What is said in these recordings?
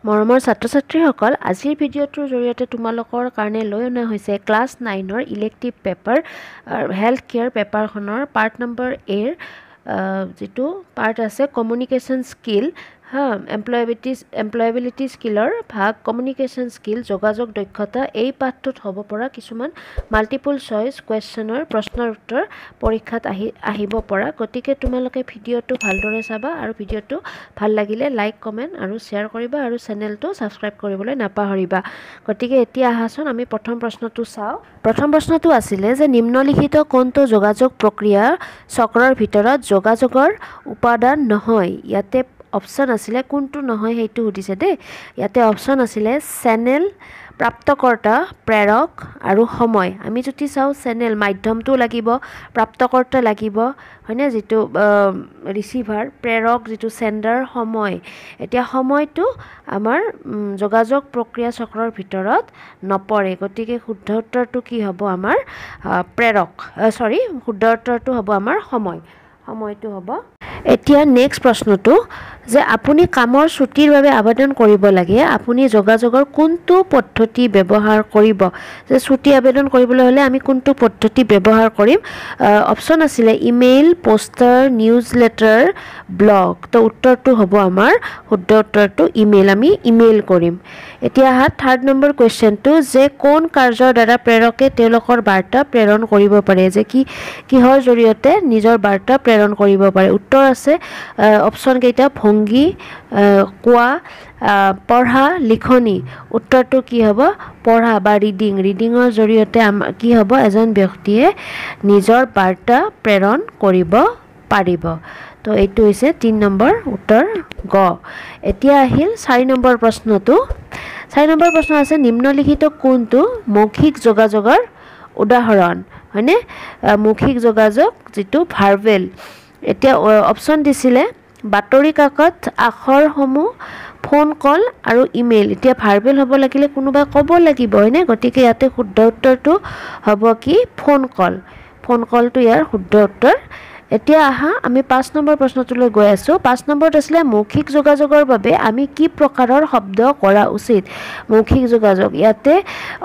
মৰমৰ ছাত্ৰ-ছাত্ৰীসকল আজিৰ ভিডিঅ'টোৰ জৰিয়তে তোমালোকৰ কাৰণে লৈ অনা হৈছে ক্লাছ 9ৰ ইলেক্টিভ পেপাৰ হেল্থ কেয়াৰ পেপাৰখনৰ পাৰ্ট নম্বৰ এৰ যেটো পাৰ্ট আছে কমিউনিকেশ্যন স্কিল এমপ্লয়াবিলিটি স্কিলৰ ভাগ কমিউনিকেশ্যন স্কিল যোগাযোগ দক্ষতা এই পাঠটোত হ'ব পৰা কিছুমান মাল্টিপল চইচ কুৱেশ্যনৰ প্ৰশ্নৰ উত্তৰ পৰীক্ষাত আহিব পৰা গতিকে তোমালোকে ভিডিঅ'টো ভালদৰে চাবা আৰু ভিডিঅ'টো ভাল লাগিলে লাইক কমেন্ট আৰু শ্বেয়াৰ কৰিবা আৰু চেনেলটো সাবস্ক্ৰাইব কৰিবলৈ নাপাহৰিবা গতিকে এতিয়া আহাচোন আমি প্ৰথম প্ৰশ্নটো চাও প্ৰথম প্ৰশ্নটো আছিল যে নিম্নলিখিত কোনটো যোগাযোগ প্ৰক্ৰিয়া চক্ৰৰ ভিতৰত যোগাযোগৰ উপাদান নহয় ইয়াতে অপশন আছিলে কোনটো নহয় হেতু সুধিছে দে ইয়াতে অপশন আছিলে চেনেল প্ৰাপ্তকৰ্তা প্ৰেৰক আৰু সময় আমি যদি চাও চেনেল মাধ্যমটো লাগিব প্ৰাপ্তকৰ্তা লাগিব হয়নে যেটো ৰিসিভাৰ প্ৰেৰক যেটো সেন্ডাৰ সময় এতিয়া সময়টো আমাৰ যোগাযোগ প্ৰক্ৰিয়া চক্ৰৰ ভিতৰত নপৰে গতিকে শুদ্ধ উত্তৰটো কি হ'ব আমাৰ প্ৰেৰক শুদ্ধ উত্তৰটো হ'ব আমাৰ সময়টো হ'ব এতিয়া নেক্সট প্ৰশ্নটো যে আপুনি কামৰ ছুটিৰ বাবে আবেদন কৰিব লাগে আপুনি যোগাযোগৰ কোনটো পদ্ধতি ব্যৱহাৰ কৰিব যে ছুটি আবেদন কৰিবলৈ হলে আমি কোনটো পদ্ধতি ব্যৱহাৰ কৰিম অপচন আছিল ইমেইল পোষ্টাৰ নিউজলেটাৰ ব্লগ তো উত্তৰটো হ'ব আমাৰ শুদ্ধ উত্তৰটো ইমেইল আমি ইমেইল কৰিম এতিয়া থাৰ্ড নম্বৰ কোৱেশ্চনটো যে কোন কাৰ্যৰ দ্বাৰা প্ৰেৰকে তেওঁলোকৰ বাৰ্তা প্ৰেৰণ কৰিব পাৰে যে কিহৰ জৰিয়তে নিজৰ বাৰ্তা প্ৰেৰণ কৰিব পাৰে উত্তৰ আছে অপচন কেইটা ভংগী কোৱা পঢ়া লিখনি উত্তৰটো কি হ'ব পঢ়া বা ৰিডিঙৰ জৰিয়তে কি হ'ব এজন ব্যক্তিয়ে নিজৰ বাৰ্তা প্ৰেৰণ কৰিব পাৰিব তো এইটো হৈছে 3 নম্বৰ উত্তৰ গ এতিয়া আহিল 4 নম্বৰ প্ৰশ্নটো 4 নম্বৰ প্ৰশ্ন আছে নিম্নলিখিত কোনটো মৌখিক যোগাযোগৰ উদাহৰণ হয়নে মৌখিক যোগাযোগ যেটো ভাৰ্বেল এতিয়া অপশন দিছিলে বাতৰি কাকত আখৰসমূহ ফোন কল আৰু ইমেইল এতিয়া ভাৰ্বেল হ'ব লাগিলে কোনোবা ক'ব লাগিব হয়নে গতিকে ইয়াতে শুদ্ধ উত্তৰটো হ'ব কি ফোন কলটো ইয়াৰ শুদ্ধ উত্তৰ এতিয়া আহা আমি 5 নম্বৰ প্ৰশ্নটোলৈ গৈ আছো 5 নম্বৰত আছিল মৌখিক যোগাযোগৰ বাবে আমি কি প্ৰকাৰৰ শব্দ কৰা উচিত মৌখিক যোগাযোগ ইয়াতে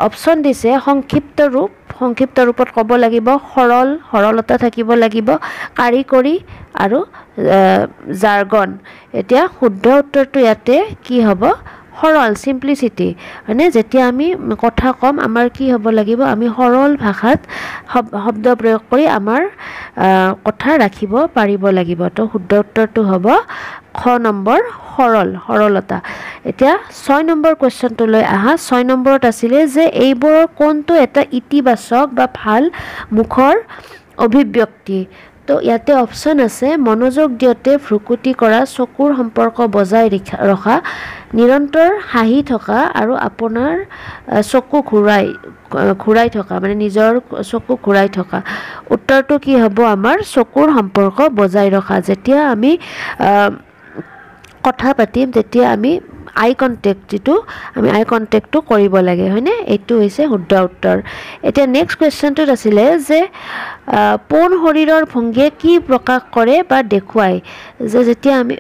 অপশন দিছে সংক্ষিপ্ত ৰূপত ক'ব লাগিব সৰলতা থাকিব লাগিব কাৰিকৰী আৰু জাৰ্গন এতিয়া শুদ্ধ উত্তৰটো ইয়াতে কি হ'ব সৰল সিম্পলিসিটি মানে যেতিয়া আমি কথা কম আমাৰ কি হ'ব লাগিব আমি সৰল ভাষাত শব্দ প্ৰয়োগ কৰি আমাৰ কথা ৰাখিব পাৰিব লাগিব তো শুদ্ধ উত্তৰটো হ'ব খ নম্বৰ সৰলতা এতিয়া 6 নম্বৰ কোৱেশ্চনটোলৈ আহা 6 নম্বৰত আছিল যে এইবোৰৰ কোনটো এটা ইতিবাচক বা ভাল মুখৰ অভিব্যক্তি তো ইয়াতে অপশন আছে মনোযোগ দিয়তে ভ্ৰুকুটি কৰা চকুৰ সম্পৰ্ক বজাই ৰখা নিৰন্তৰ হাঁহি থকা আৰু আপোনাৰ চকু ঘূৰাই থকা মানে নিজৰ চকু ঘূৰাই থকা উত্তৰটো কি হ'ব আমাৰ চকুৰ সম্পৰ্ক বজাই ৰখা যেতিয়া আমি কথা পাতিম তেতিয়া আমি আই কন্টেক্টটো কৰিব লাগে হয়নে এইটো হৈছে শুদ্ধ উত্তৰ এতিয়া নেক্সট কোৱেশ্চনটো আছিল যে পোন শৰীৰৰ ভংগীয়ে কি প্ৰকাশ কৰে বা দেখুৱায় যে যেতিয়া আমি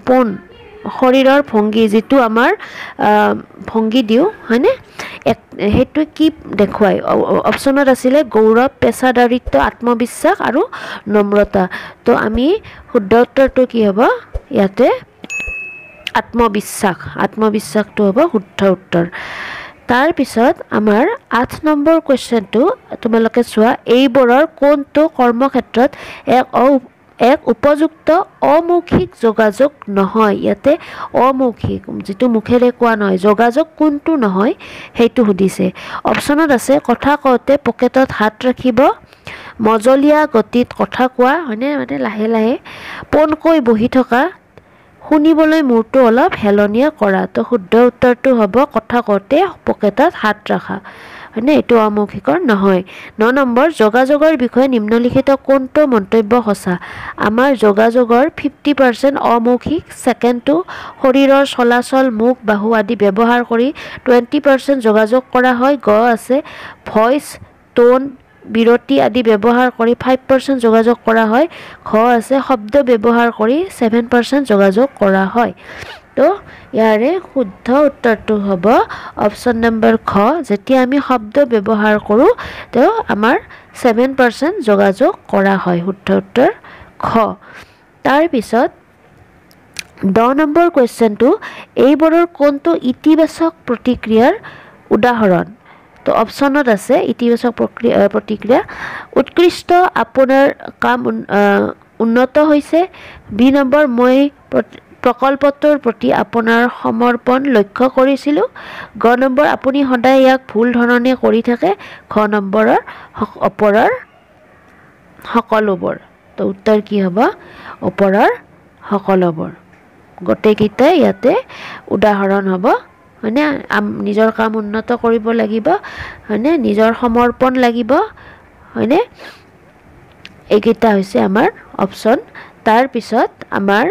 পোন শৰীৰৰ ভংগী যেটো আমাৰ ভংগী দিও হয়নে হেতু কি দেখুৱায় অপচনত আছিল গৌৰৱ পেছাদাৰিত্ব আত্মবিশ্বাস আৰু নম্ৰতা তো আমি শুদ্ধ উত্তৰটো কি হ'ব ইয়াতে আত্মবিশ্বাসটো হ'ব শুদ্ধ উত্তৰ তাৰ পিছত আমাৰ 8 নম্বৰ কোৱেশ্চনটো তোমালোকে চোৱা এইবোৰৰ কোনটো কৰ্মক্ষেত্ৰত এক উপযুক্ত অমৌখিক যোগাযোগ নহয় ইয়াতে অমৌখিক যেটো মুখেৰে কোৱা নহয় যোগাযোগ কোনটো নহয় হেতু সুধিছে অপচনত আছে কথা কওঁতে পকেটত হাত ৰাখিব মজলীয়া গতিত কথা কোৱা হয়নে মানে লাহে পোনকৈ বহি থকা শুনিবলৈ মূৰটো অলপ হেলনীয়া কৰা তো শুদ্ধ উত্তৰটো হ'ব কথা কওঁতে পকেটত হাত ৰাখা হয়নে এইটো অমৌখিকৰ নহয় 9 নম্বৰ যোগাযোগৰ বিষয়ে নিম্নলিখিত কোনটো মন্তব্য সঁচা আমাৰ যোগাযোগৰ 50% অমৌখিক সেকেন্ডটো শৰীৰৰ চলাচল মুখ বাহু আদি ব্যৱহাৰ কৰি 20% যোগাযোগ কৰা হয় গ আছে ভয়েস টোন বিৰতি আদি ব্যৱহাৰ কৰি 5% যোগাযোগ কৰা হয় খ আছে শব্দ ব্যৱহাৰ কৰি 7% যোগাযোগ কৰা হয় তো ইয়াৰে শুদ্ধ উত্তৰটো হ'ব অপশ্যন নম্বৰ খ। যেতিয়া আমি শব্দ ব্যৱহাৰ কৰোঁ তো আমাৰ 7% যোগাযোগ কৰা হয়। শুদ্ধ উত্তৰ খ। তাৰপিছত 10 নম্বৰ কুৱেশ্যনটো এইবোৰৰ কোনটো ইতিবাচক প্ৰতিক্ৰিয়াৰ উদাহৰণ? তো অপশ্যনত আছে ইতিবাচক প্ৰতিক্ৰিয়া। উৎকৃষ্ট, আপোনাৰ কাম উন্নত হৈছে। বি নম্বৰ, মই প্ৰকল্পটোৰ প্ৰতি আপোনাৰ সমৰ্পণ লক্ষ্য কৰিছিলোঁ। গ নম্বৰ, আপুনি সদায় ইয়াক ভুল ধৰণে কৰি থাকে। খ নম্বৰৰ ওপৰৰ সকলোবোৰ। তো উত্তৰ কি হ'ব? ওপৰৰ সকলোবোৰ। গোটেইকেইটাই ইয়াতে উদাহৰণ হ'ব, হয়নে? নিজৰ কাম উন্নত কৰিব লাগিব, হয়নে? নিজৰ সমৰ্পণ লাগিব, হয়নে? এইকেইটা হৈছে আমাৰ অপশ্যন। তাৰপিছত আমাৰ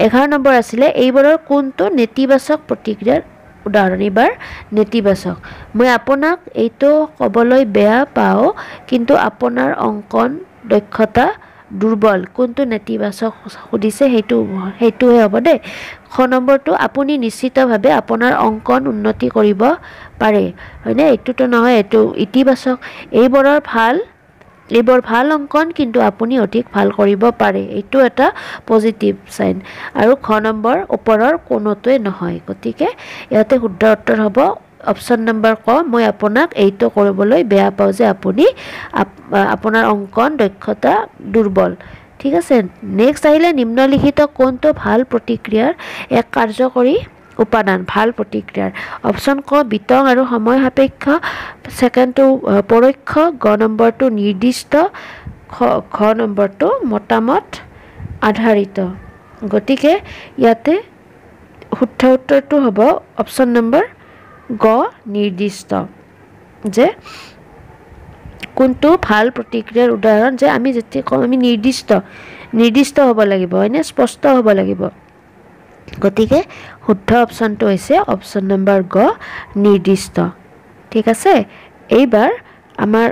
11 নম্বৰ আছিলে এইবোৰৰ কোনটো নেতিবাচক প্ৰতিক্ৰিয়াৰ উদাহৰণ? এইবাৰ নেতিবাচক। মই আপোনাক এইটো ক'বলৈ বেয়া পাওঁ, কিন্তু আপোনাৰ অংকন দক্ষতা দুৰ্বল। কোনটো নেতিবাচক সুধিছে, সেইটোহে হ'ব দেই। খ নম্বৰটো, আপুনি নিশ্চিতভাৱে আপোনাৰ অংকন উন্নতি কৰিব পাৰে, হয়নে? এইটোতো নহয়, এইটো ইতিবাচক। এইবোৰ ভাল অংকন, কিন্তু আপুনি অধিক ভাল কৰিব পাৰে। এইটো এটা পজিটিভ চাইন। আৰু খ নম্বৰ, ওপৰৰ কোনোটোৱে নহয়। গতিকে ইয়াতে শুদ্ধ উত্তৰ হ'ব অপশ্যন নম্বৰ ক। মই আপোনাক এইটো কৰিবলৈ বেয়া পাওঁ যে আপুনি আপোনাৰ অংকন দক্ষতা দুৰ্বল। ঠিক আছে। নেক্সট আহিলে নিম্নলিখিত কোনটো ভাল প্ৰতিক্ৰিয়াৰ এক কাৰ্যকৰী উপাদান? ভাল প্ৰতিক্ৰিয়াৰ অপশ্যন ক বিতং আৰু সময় সাপেক্ষ। ছেকেণ্ডটো পৰোক্ষ। গ নম্বৰটো নিৰ্দিষ্ট। খ নম্বৰটো মতামত আধাৰিত। গতিকে ইয়াতে শুদ্ধ উত্তৰটো হ'ব অপশ্যন নম্বৰ গ নিৰ্দিষ্ট। যে কোনটো ভাল প্ৰতিক্ৰিয়াৰ উদাহৰণ? যে আমি যেতিয়া কওঁ আমি নিৰ্দিষ্ট হ'ব লাগিব, হয়নে? স্পষ্ট হ'ব লাগিব। গতিকে শুদ্ধ অপশ্যনটো হৈছে অপশ্যন নম্বৰ গ নিৰ্দিষ্ট। ঠিক আছে। এইবাৰ আমাৰ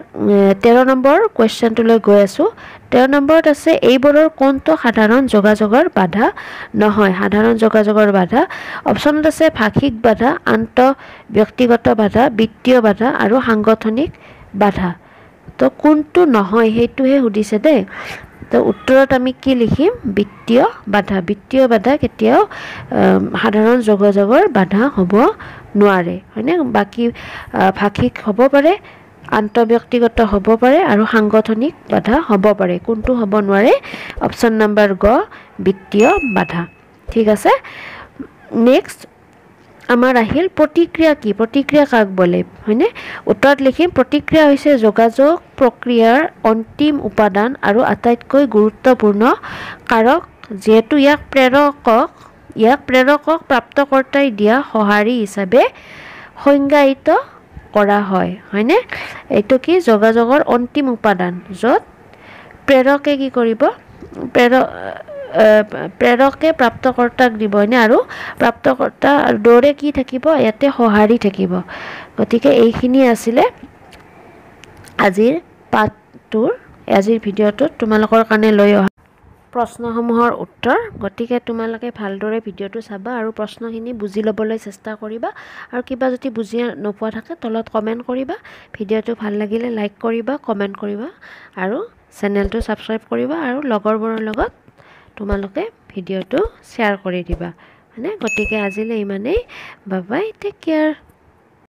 13 নম্বৰ কুৱেশ্যনটোলৈ গৈ আছোঁ। 13 নম্বৰত আছে এইবোৰৰ কোনটো সাধাৰণ যোগাযোগৰ বাধা নহয়? সাধাৰণ যোগাযোগৰ বাধা অপশ্যনত আছে ভাষিক বাধা, আন্তঃব্যক্তিগত বাধা, বিত্তীয় বাধা আৰু সাংগঠনিক বাধা। তো কোনটো নহয় সেইটোহে সুধিছে দেই। তো উত্তৰত আমি কি লিখিম? বিত্তীয় বাধা। বিত্তীয় বাধা কেতিয়াও সাধাৰণ যোগাযোগৰ বাধা হ'ব নোৱাৰে, হয়নে? বাকী ভাষিক হ'ব পাৰে, আন্তঃব্যক্তিগত হ'ব পাৰে আৰু সাংগঠনিক বাধা হ'ব পাৰে। কোনটো হ'ব নোৱাৰে? অপশ্যন নম্বৰ গ বিত্তীয় বাধা। ঠিক আছে। নেক্সট আমাৰ আহিল প্ৰতিক্ৰিয়া কি? প্ৰতিক্ৰিয়া কাক বোলে, হয়নে? উত্তৰত লিখিম প্ৰতিক্ৰিয়া হৈছে যোগাযোগ প্ৰক্ৰিয়াৰ অন্তিম উপাদান আৰু আটাইতকৈ গুৰুত্বপূৰ্ণ কাৰক, যিহেতু ইয়াক প্ৰেৰকক প্ৰাপ্তকৰ্তাই দিয়া সঁহাৰি হিচাপে সংজ্ঞায়িত কৰা হয়, হয়নে? এইটো কি? যোগাযোগৰ অন্তিম উপাদান, য'ত প্ৰেৰকে কি কৰিব? প্ৰেৰকে প্ৰাপ্তকৰ্তাক দিব, হয়নে? আৰু প্ৰাপ্তকৰ্তা দৰে কি থাকিব? ইয়াতে সঁহাৰি থাকিব। গতিকে এইখিনি আছিলে আজিৰ পাঠটোৰ, আজিৰ ভিডিঅ'টোত তোমালোকৰ কাৰণে লৈ অহা প্ৰশ্নসমূহৰ উত্তৰ। গতিকে তোমালোকে ভালদৰে ভিডিঅ'টো চাবা আৰু প্ৰশ্নখিনি বুজি ল'বলৈ চেষ্টা কৰিবা। আৰু কিবা যদি বুজি নোপোৱা থাকে তলত কমেণ্ট কৰিবা। ভিডিঅ'টো ভাল লাগিলে লাইক কৰিবা, কমেণ্ট কৰিবা আৰু চেনেলটো ছাবস্ক্ৰাইব কৰিবা আৰু লগৰবোৰৰ লগত তোমালোকে ভিডিঅ'টো শ্বেয়াৰ কৰি দিবা, হয়নে? গতিকে আজিলৈ ইমানেই। Bye bye, take care.